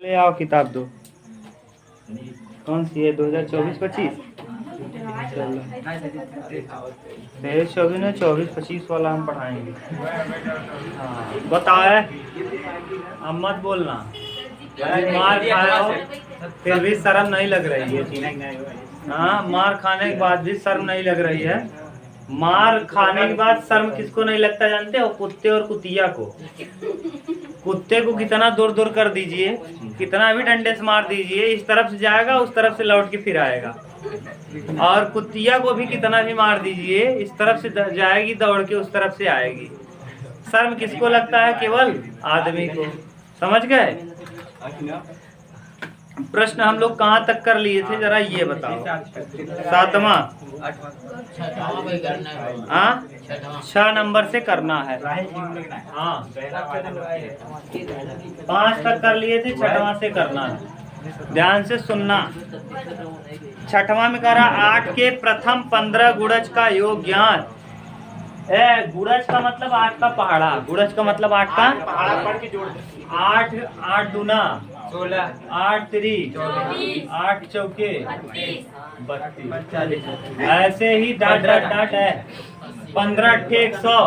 ले आओ किताब दो। कौन सी है? 2024-25? चलो 23-24 में 24-25 वाला हम पढ़ाएंगे। हाँ बताओ है, अब मत बोलना। मार खाए हो फिर भी शर्म नहीं लग रही है। हाँ, मार खाने के बाद भी शर्म नहीं लग रही है। मार खाने के बाद शर्म किसको नहीं लगता जानते हो? कुत्ते और कुतिया को। कुत्ते को कितना दूर दूर कर दीजिए, कितना भी डंडे से मार दीजिए, इस तरफ से जाएगा उस तरफ से लौट के फिर आएगा। और कुतिया को भी कितना भी मार दीजिए, इस तरफ से जाएगी दौड़ के उस तरफ से आएगी। शर्म किसको लगता है? केवल आदमी को। समझ गए? प्रश्न हम लोग कहाँ तक कर लिए थे जरा ये बताओ। 7वां? हाँ 6 नंबर से करना है। हाँ 5 तक कर लिए थे, 6वां से करना है। ध्यान से सुनना। 6वां में कह रहा 8 के प्रथम 15 गुणज का योग ज्ञान। गुणज का मतलब 8 का पहाड़ा। गुणज का मतलब 8 का पहाड़ा पढ़ के जोड़। 8 दूना 16, 8 3 8 चौके 32। ऐसे ही डाट डाट डाट है। 15 अट्ठे 100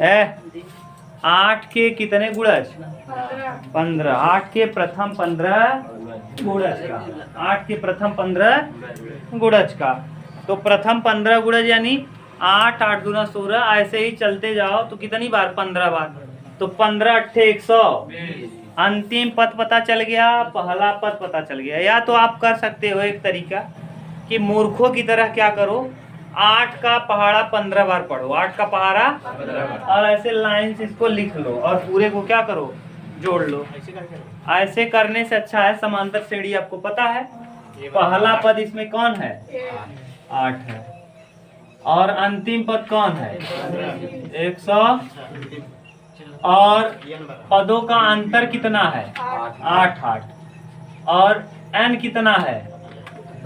है। 8 के कितने गुणज? 15। 8 के प्रथम 15 गुणज का। 8 के प्रथम 15 गुणज का। तो प्रथम 15 गुणज यानी 8 8 दूना 16। ऐसे ही चलते जाओ तो कितनी बार? 15 बार। तो 15 अट्ठे 100। अंतिम पद पता चल गया, पहला पद पता चल गया। या तो आप कर सकते हो एक तरीका कि मूर्खों की तरह क्या करो, 8 का पहाड़ा 15 बार पढ़ो। 8 का पहाड़ा और ऐसे लाइन से इसको लिख लो और पूरे को क्या करो? जोड़ लो। ऐसे करने से अच्छा है समांतर श्रेणी। आपको पता है पहला पद इसमें कौन है? 8 है। और अंतिम पद कौन है? 100। और पदों का अंतर कितना है? 8 8। और n कितना है?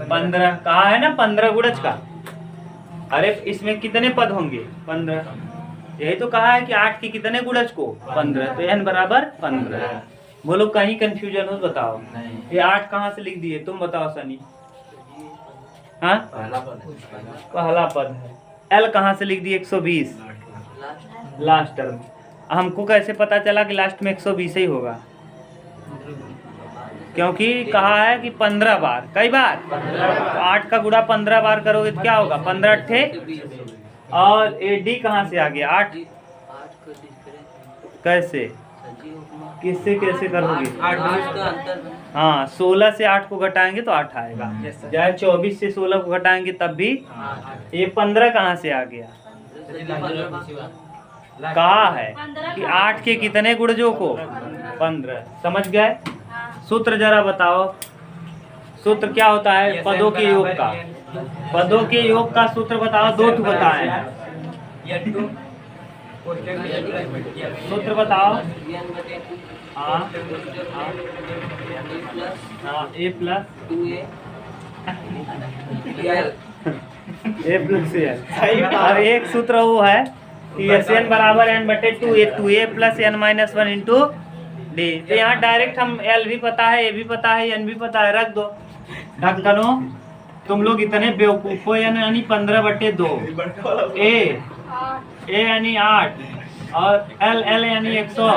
15। कहा है ना 15 गुणज का। अरे इसमें कितने पद होंगे? 15। यही तो कहा है कि 8 के कितने गुणज को? 15। तो n बराबर 15। बोलो कहीं कंफ्यूजन हो बताओ। ये 8 कहाँ से लिख दिए तुम बताओ सनी? हाँ पहला पद है। l कहाँ से लिख दिए? 120 लास्ट टर्म। हमको कैसे पता चला कि लास्ट में 120 ही होगा? क्योंकि कहा है कि 15 बार। कई बार? तो 8 का गुणा 15 बार करोगे तो क्या होगा? 15 अट्ठे। और एडी कहाँ से आ गया? 8 कैसे? किससे कैसे करोगे? हाँ 16 से 8 को घटाएंगे तो 8 आएगा। चाहे 24 से 16 को घटाएंगे तब भी। ये 15 कहाँ से आ गया? कहा है कि 8 के कितने गुणजों को? 15। समझ गए? सूत्र जरा बताओ। सूत्र क्या होता है पदों के योग का? पदों के योग का सूत्र बताओ। 2 तो बताए। सूत्र बताओ। हाँ a plus a plus l। और एक सूत्र वो है कि Sn बराबर n/2 2a plus n-1 into D. तो यहाँ डायरेक्ट हम l भी पता है, a भी पता है, n भी पता है, रख दो। ढक्कनो तुम लोग इतने बेवकूफ हो। यानी 15/2 a यानी 8 और l यानी 100।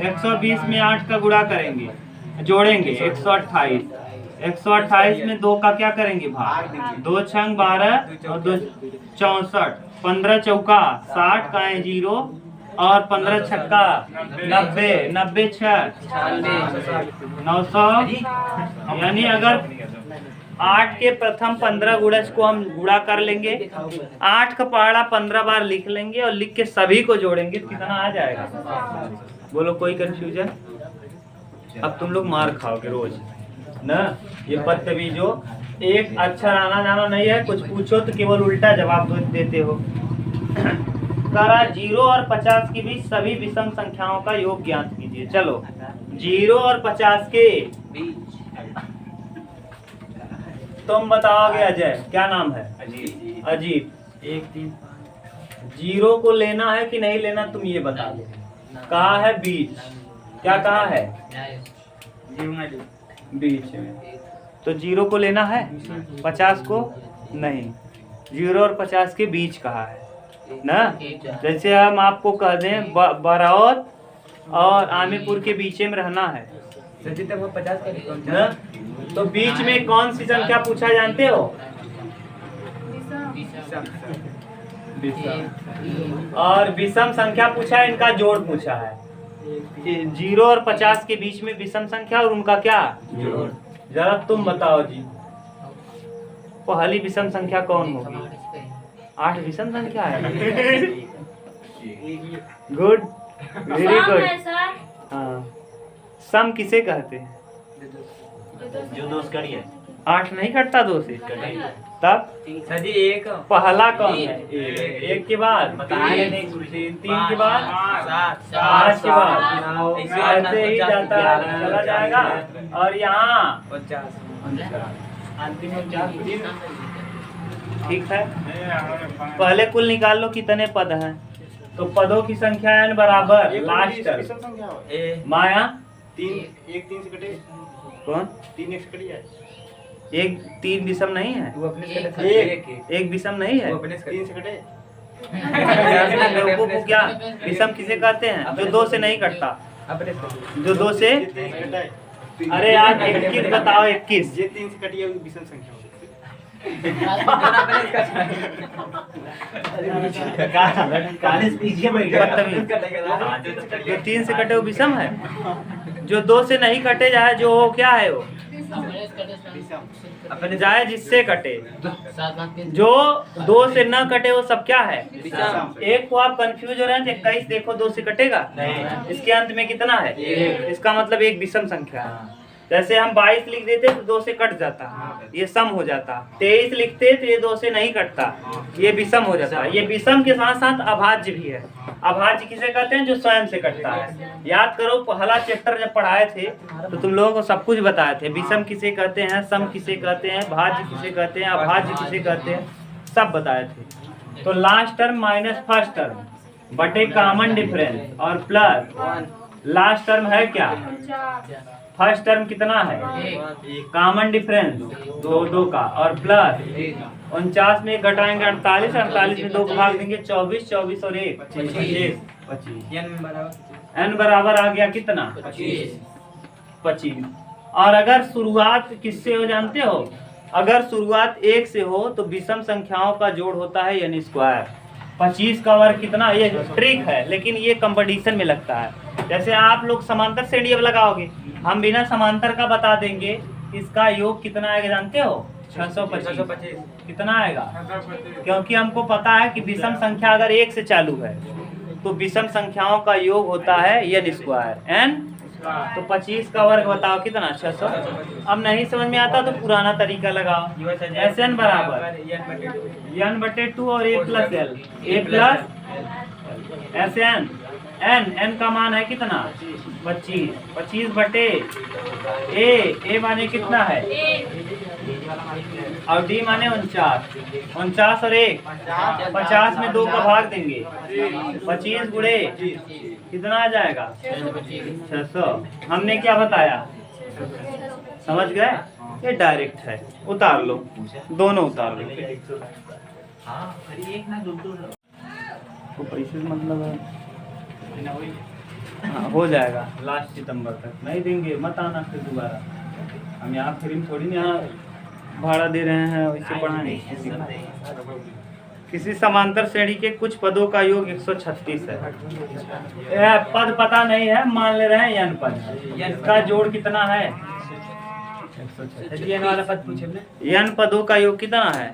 120 में 8 का गुणा करेंगे, जोड़ेंगे 128। 128 में 2 का क्या करेंगे? भाग। 2 छंग 12 और 2 64। 15 चौका 60 का है 0 और 15 छक्का 90। 90 6 900। यानी अगर 8 के प्रथम 15 गुणज को हम गुणा कर लेंगे, 8 का पहाड़ा 15 बार लिख लेंगे और लिख के सभी को जोड़ेंगे तो कितना आ जाएगा? बोलो कोई कंफ्यूजन? अब तुम लोग मार खाओगे रोज ना। ये बदतमीजो एक अक्षर आना जाना नहीं है, कुछ पूछो तो केवल उल्टा जवाब देते हो। करा 0 और 50 के बीच सभी विषम संख्याओं का योग ज्ञात कीजिए। चलो 0 और 50 के तुम बताओगे। अजय क्या नाम है? अजीत। 1 3 0 को लेना है कि नहीं लेना तुम ये बता दो। कहाँ है? बीच। क्या कहाँ है? बीच में। तो 0 को लेना है, 50 को नहीं। 0 और 50 के बीच कहाँ है ना। जैसे हम आपको कह दें बरौत और आमीपुर के बीच में रहना है ना? तो बीच में कौन सी संख्या पूछा जानते हो? विषम। और विषम संख्या पूछा है, इनका जोड़ पूछा है। 0 और 50 के बीच में विषम संख्या और उनका क्या जोड़। जरा तुम बताओ जी, पहली विषम संख्या कौन होगी? 8 विषम संख्या है। Good, very good. हाँ, सम किसे कहते हैं? जो 2 से कटिए। 8 नहीं कटता 2 से, तब सर जी एक पहला कौन है? 1 के बाद 3 के बाद 5 के बाद ऐसे ही जाता है, चला जाएगा। और यहाँ 49 अंतिम 49। ठीक है, पहले कुल निकाल लो कितने पद हैं। तो पदों की संख्या n बराबर लास्ट माया 3 से कटे। कौन 3 से कटी है? 3 विषम नहीं है, एक विषम नहीं है। 3 से कटे। को क्या विषम किसे कहते हैं? जो 2 से नहीं कटता, जो 2 से। अरे यार 21 बताओ, 21 ये 3 से कटी है विषम संख्या। जो 3 से कटे वो विषम है, जो 2 से नहीं कटे जाए जो हो क्या है वो अपने जाए जिससे कटे। जो 2 से न कटे वो सब क्या है? एक को आप कंफ्यूज हो रहे हैं, 21 देखो 2 से कटेगा नहीं। इसके अंत में कितना है? इसका मतलब एक विषम संख्या है। जैसे हम 22 लिख देते तो 2 से कट जाता, ये सम हो जाता। 23 लिखते तो ये 2 से नहीं कटता, ये विषम हो जाता। ये विषम के साथ साथ अभाज्य भी है। अभाज्य किसे कहते हैं? जो स्वयं से कटता है। याद करो, पहला चैप्टर जब पढ़ाए थे तो तुम लोगों को सब कुछ बताए थे। विषम किसे कहते हैं, सम किसे कहते हैं, भाज्य किसे कहते हैं, अभाज्य किसे कहते हैं, सब बताए थे। तो last term minus first term बटे कॉमन डिफरेंस और प्लस लास्ट टर्म है क्या? फर्स्ट टर्म कितना है? कॉमन डिफरेंस 2 का और प्लस 49 में घटाएंगे 48, 48 में 2 को भाग देंगे 24, 24 और 1 25। n बराबर आ गया कितना? 25। और अगर शुरुआत किससे हो जानते हो? अगर शुरुआत 1 से हो तो विषम संख्याओं का जोड़ होता है n स्क्वायर। 25 का वर्ग कितना? ये ट्रिक है, लेकिन ये कंपटीशन में लगता है। जैसे आप लोग समांतर श्रेणी अब लगाओगे, हम बिना समांतर का बता देंगे। इसका योग कितना आएगा जानते हो? 625। कितना आएगा? क्योंकि हमको पता है कि विषम संख्या अगर 1 से चालू है तो विषम संख्याओं का योग होता है n स्क्वायर n। तो 25 का वर्ग बताओ कितना? 600। अब नहीं समझ में आता तो पुराना तरीका लगाओ। Sn बराबर n बटे 2 और a plus l, a plus Sn। n का मान है कितना? 25। 25 बटे a माने कितना है? और d माने 49। 49 और 1 50 में 2 का भाग देंगे। 25 गुणे कितना आ जाएगा? 600। हमने क्या बताया? समझ गए? ये डायरेक्ट है, उतार लो, दोनों उतार लो। तो पैसे मतलब है हाँ, हो जाएगा लास्ट सितंबर तक। नहीं देंगे मत आना फिर दोबारा। हम यहाँ फ्री में थोड़ी यहाँ भाड़ा दे रहे हैं, वैसे पढ़ाने। किसी समांतर श्रेणी के कुछ पदों का योग 136 है। पद पता नहीं है, मान ले रहे हैं n पद। इसका जोड़ कितना है? 136। वाला पद पूछे n पदों का योग कितना है?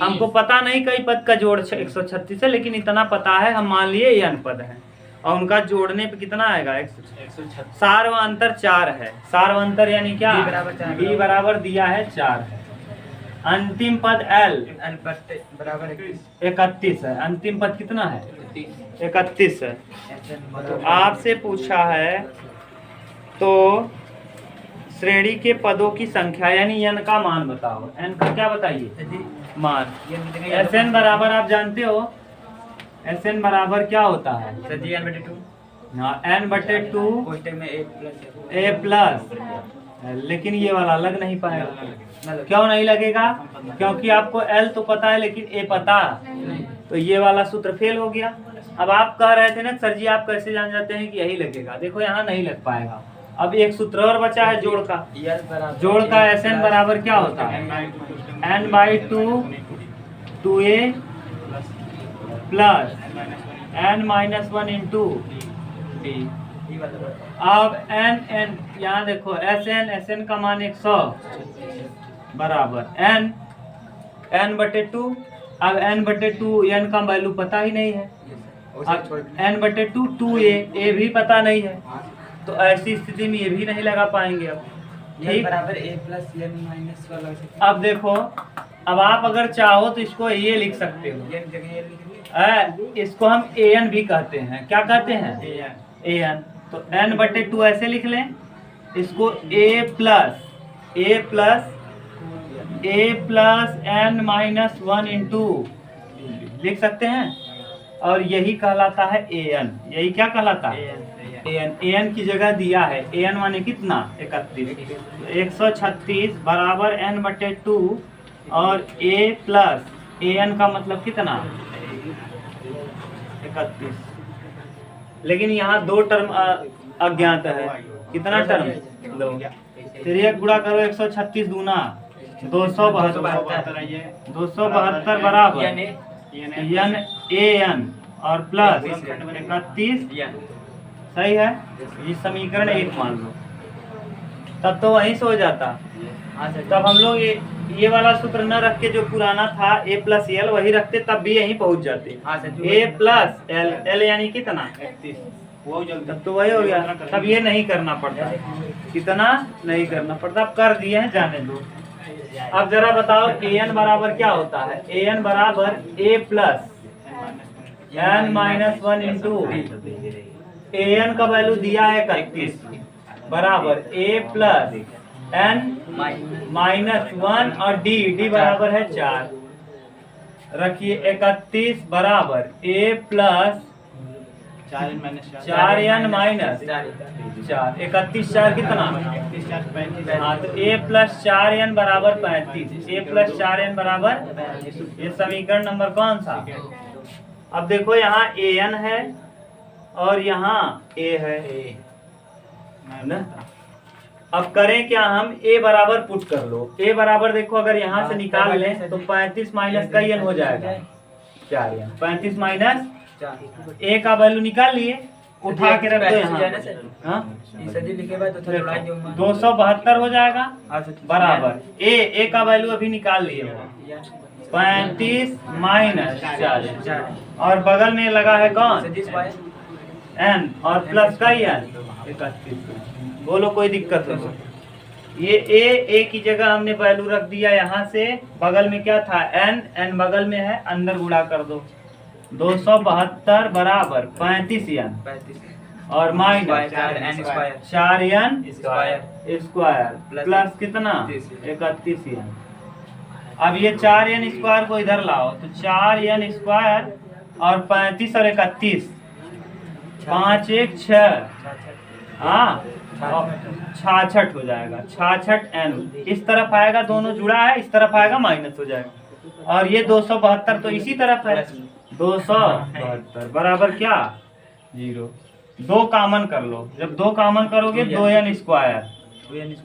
हमको पता नहीं कई पद का जोड़ 136 है, लेकिन इतना पता है, हम मान लिए n पद है और उनका जोड़ने पे कितना आएगा? 136। सार्वअंतर 4 है। सार्वअंतर यानी क्या? b बराबर दिया है 4 है। अंतिम पद l बराबर 31 है। अंतिम पद कितना है? 31 है। तो आपसे पूछा है तो श्रेणी के पदों की संख्या यानी n का मान बताओ। n का क्या बताइए? मान। Sn बराबर आप जानते हो, Sn बराबर क्या होता है? n/2 हाँ n/2 में a प्लस, लेकिन ये वाला लग नहीं पाएगा। क्यों नहीं लगेगा? क्योंकि आपको l तो पता है लेकिन a पता, तो ये वाला सूत्र फेल हो गया। अब आप कह रहे थे ना सर जी आप कैसे जान जाते हैं कि यही लगेगा, देखो यहाँ नहीं लग पाएगा। अब एक सूत्र और बचा है जोड़ का। जोड़ का Sn बराबर क्या होता है? n/2 2a plus n-1 into d। अब n यहाँ देखो Sn का मान 100 बराबर n/2। अब n/2 n का वैल्यू पता ही नहीं है, n/2 2a भी पता नहीं है, तो ऐसी स्थिति में ये भी नहीं लगा पाएंगे। अब ठीक बराबर a प्लस n माइनस वाला। अब देखो, अब आप अगर चाहो तो इसको ये लिख सकते हो, इसको हम an भी कहते हैं। क्या कहते हैं? an। तो n/2 ऐसे लिख लें, इसको a प्लस n-1 इंटू लिख सकते हैं, और यही कहलाता है an। यही क्या कहलाता है? an की जगह दिया है an माने कितना? 31। 136 बराबर n/2 और a प्लस an का मतलब कितना? 31। लेकिन यहाँ दो टर्म अज्ञात है। कितना टर्म? दो। फिर एक गुणा करो, 136 दूना 272 बराबर n और प्लस 31। सही है, ये समीकरण 1 मान लो, तब तो वहीं से हो जाता। तब हम लोग ये वाला सूत्र न रख के जो पुराना था a प्लस l वही रखते, तब भी यहीं पहुंच जाते। a प्लस l यानी कितना? 31। तब तो वही हो गया, तब ये नहीं करना पड़ता। कितना नहीं करना पड़ता, अब कर दिए हैं, जाने दो। अब जरा बताओ an बराबर क्या होता है? an बराबर a plus n-1 into an का वैल्यू दिया है 31 बराबर a प्लस n-1 और d बराबर है 4। रखिए 31 बराबर a प्लस 4n माइनस 4। 31 4 कितना? हाँ, तो a प्लस 4n बराबर 35। a प्लस 4n बराबर, ये समीकरण नंबर कौन सा? अब देखो यहाँ an है और यहाँ a है ना। अब करें क्या हम? a बराबर पुट कर लो। a बराबर देखो अगर यहाँ से निकाल लें तो 35 माइनस का n हो जाएगा 4n। 35 माइनस a का वैल्यू निकाल लिए, उठा के रख दो यहाँ। 272 हो जाएगा बराबर a का वैल्यू अभी निकाल लिए 35 माइनस 4 और बगल में लगा है कौन? n और प्लस का n 31। बोलो कोई दिक्कत हो? ये a की जगह हमने वैल्यू रख दिया, यहाँ से बगल में क्या था? n बगल में है, अंदर गुणा कर दो। 272 बराबर 35n और माइनस 4n स्क्वायर प्लस कितना? 31n। अब ये 4n स्क्वायर को इधर लाओ, तो 4n स्क्वायर और 35 और 31 5 1 6, हाँ 66 हो जाएगा। 66n इस तरफ आएगा, दोनों जुड़ा है, इस तरफ आएगा माइनस हो जाएगा। और ये 272 तो इसी तरफ है, 272 बराबर क्या? 0। 2 कॉमन कर लो, जब 2 कॉमन करोगे 2n square minus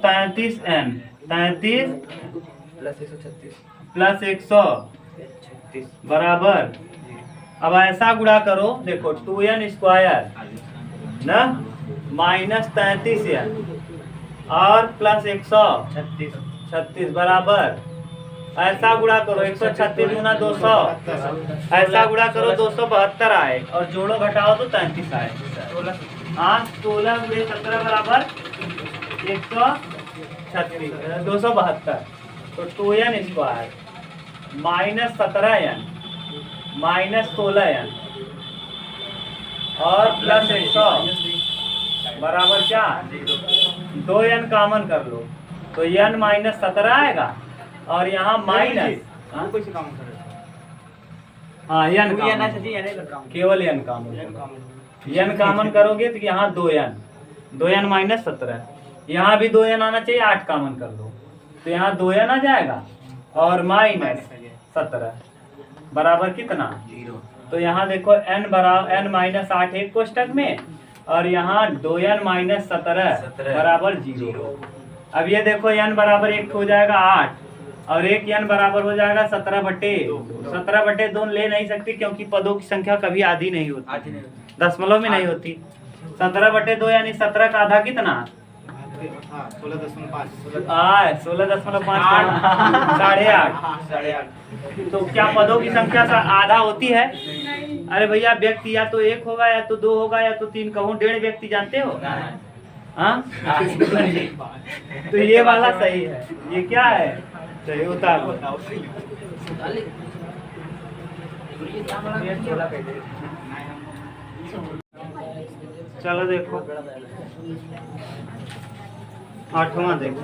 33n 33 plus 136 बराबर। अब ऐसा गुणा करो, देखो 2n स्क्वायर ना माइनस 33n और प्लस 136 बराबर। ऐसा गुणा करो 136 गुना 200, ऐसा गुणा करो 272 आए और जोड़ो घटाओ तो 33 आए। हाँ 16 गुणे 17 बराबर 136 272। तो 2n square minus 17n minus 16n और प्लस 100 बराबर क्या? 2n कॉमन कर लो तो n माइनस 17 आएगा और यहाँ माइनस हाँ n केवल n कॉमन। n कॉमन करोगे तो यहाँ 2n माइनस 17, यहाँ भी 2n आना चाहिए, 8 कॉमन कर दो तो यहाँ 2n आ जाएगा और माइनस 17 बराबर कितना 0। तो यहाँ देखो n बराबर n माइनस 8 एक कोष्टक में और यहाँ 2n माइनस 17 बराबर 0। अब ये देखो n बराबर 1 हो जाएगा 8 और एक n बराबर हो जाएगा 17/2 ले नहीं सकती क्योंकि पदों की संख्या कभी आधी नहीं होती, दशमलव में नहीं होती। 17/2 यानी 17 का आधा कितना 16.5 8.5 तो क्या पदों की संख्या आधा होती है? अरे भैया व्यक्ति या तो 1 होगा या तो 2 होगा या तो 3, कहूँ 1.5 व्यक्ति जानते हो? हाँ तो ये वाला सही है, ये क्या है सही उतार लो। चलो देखो 8वां देखो,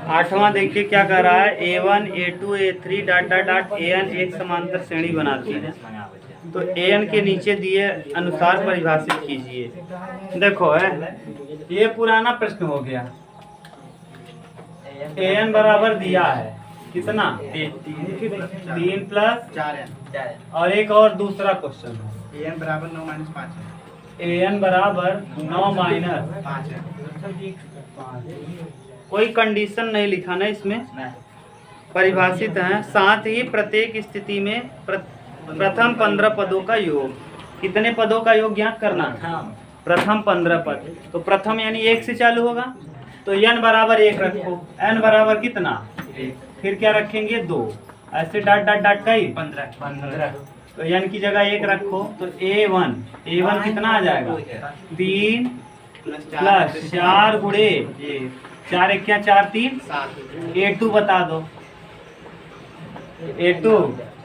आठवां देखिए क्या कर रहा है, A1 A2 A3 dot dot dot AN एक समांतर श्रेणी बनाती है। तो AN के नीचे दिए अनुसार परिभाषित कीजिए। देखो है ये पुराना प्रश्न हो गया। AN बराबर दिया है कितना 3 प्लस 4 और एक और दूसरा क्वेश्चन है AN बराबर 9 माइनस 5 है। AN बराबर 9 माइनस 5 है। कोई कंडीशन नहीं लिखा ना इसमें, परिभाषित है। साथ ही प्रत्येक स्थिति में प्रथम 15 पदों का योग, कितने पदों का योग ज्ञात करना? प्रथम 15 पद। तो प्रथम यानी 1 से चालू होगा तो n बराबर 1 रखो, n बराबर कितना, फिर क्या रखेंगे 2, ऐसे डॉट डॉट डॉट का ही 15 तो n की जगह 1 रखो तो A1 कितना आ जाएगा 3 प्लस 4 गुणे 4 1 4 3 A2 बता दो। A2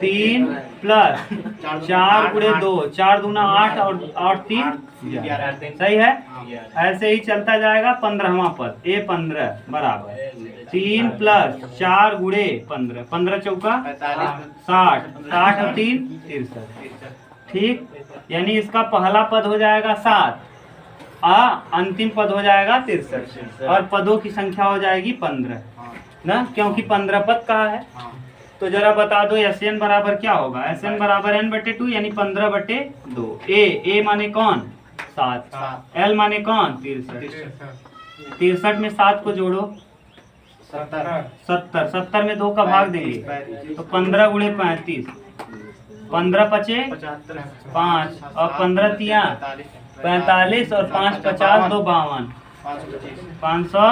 3 प्लस 4 गुणे 2 4 दूना 8 और 3 सही है। ऐसे ही चलता जाएगा 15वां पद A15 बराबर 3 प्लस 4 गुणे 15 15 चौका 60 60 और 3 63। ठीक, यानी इसका पहला पद हो जाएगा 7 अंतिम पद हो जाएगा 63 और पदों की संख्या हो जाएगी 15 ना, क्योंकि 15 पद कहा है। तो जरा बता दो SN बराबर क्या होगा, SN बराबर n/2 यानी 15/2। A माने कौन 7, L माने कौन 63 में 7 को जोड़ो 70 में 2 का भाग देंगे तो 15 गुणे 35 15 पचे 5 और 15 तिया 45 और 5 50 2 52 500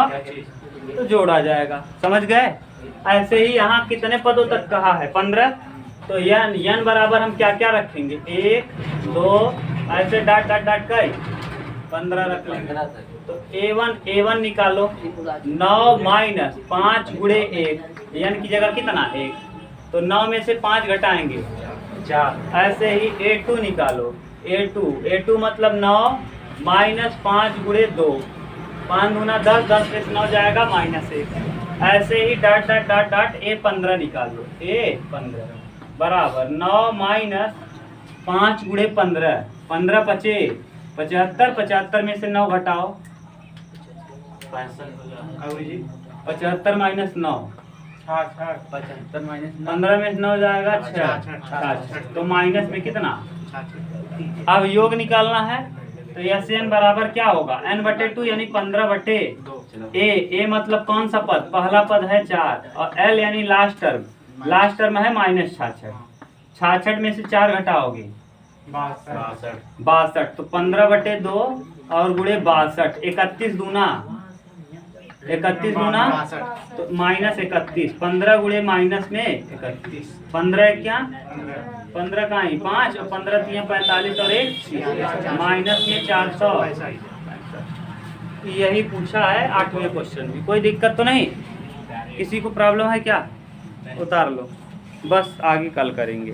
तो जोड़ा जाएगा। समझ गए? ऐसे ही यहाँ कितने पदों तक कहा है 15, तो n बराबर हम क्या क्या रखेंगे 1 2 ऐसे डॉट डॉट डॉट का 15 रख लेंगे। तो A1 निकालो 9 माइनस 5 गुणे 1 n की जगह कितना 1 तो 9 में से 5 घटाएंगे 4। ऐसे ही A2 निकालो A2 मतलब 9 माइनस 5 गुणे 2 5 दूना 10 10 में से 9 जाएगा -1। ऐसे ही dot dot dot dot A15 निकाल लो A15 बराबर 9 माइनस 5 गुणे 15 15 पचे 75 75 में से 9 घटाओ 75 माइनस 9 75 माइनस 15 में से 9 जाएगा 6 तो माइनस में कितना। अब योग निकालना है तो SN बराबर क्या होगा n/2 यानी 15/2। A मतलब कौन सा पद, पहला पद है 4 और L यानी लास्ट टर्म है -66 66 में से 4 घटाओगे 62 तो 15/2 और गुणे 62 31 दूना तो -31 15 गुणे माइनस में 31 15 क्या 15 का ही 5 और 15 3 45 और 1 माइनस में 400। यही पूछा है 8वें क्वेश्चन में। कोई दिक्कत तो नहीं, किसी को प्रॉब्लम है क्या? उतार लो, बस आगे कल करेंगे।